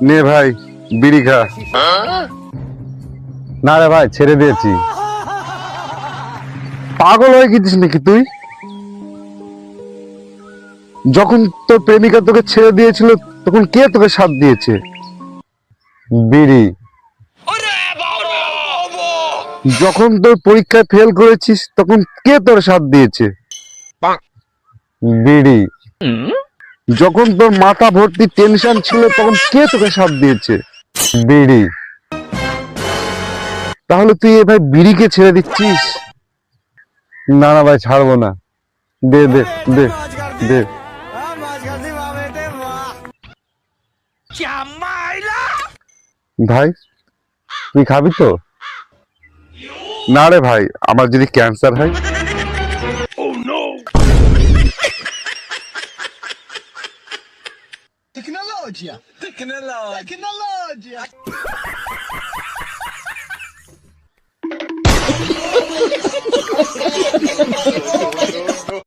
নে ভাই বিড়ি খা। না রে ভাই ছেড়ে দিয়েছি। পাগল হয়ে গেছিস নাকি তুই? যখন তোর প্রেমিকা তোকে ছেড়ে দিয়েছিল তখন কে তোকে সাথ দিয়েছে? বিড়ি। যখন তোর পরীক্ষায় ফেল করেছিস তখন কে তোর সাথ দিয়েছে? বিড়ি। যখন তোর মাথা ভর্তি টেনশন ছিল তখন কে তোকে সাথ দিয়েছে? বিড়ি। তাহলে তুই এ ভাই বিড়িকে ছেড়ে দিচ্ছিস? না না ভাই ছাড়বো না। দে দে দে দে। ভাই তুই খাবি তো? না রে ভাই আমার যদি ক্যান্সার হয়? Tecnologia! Tecnologia! Tecnologia!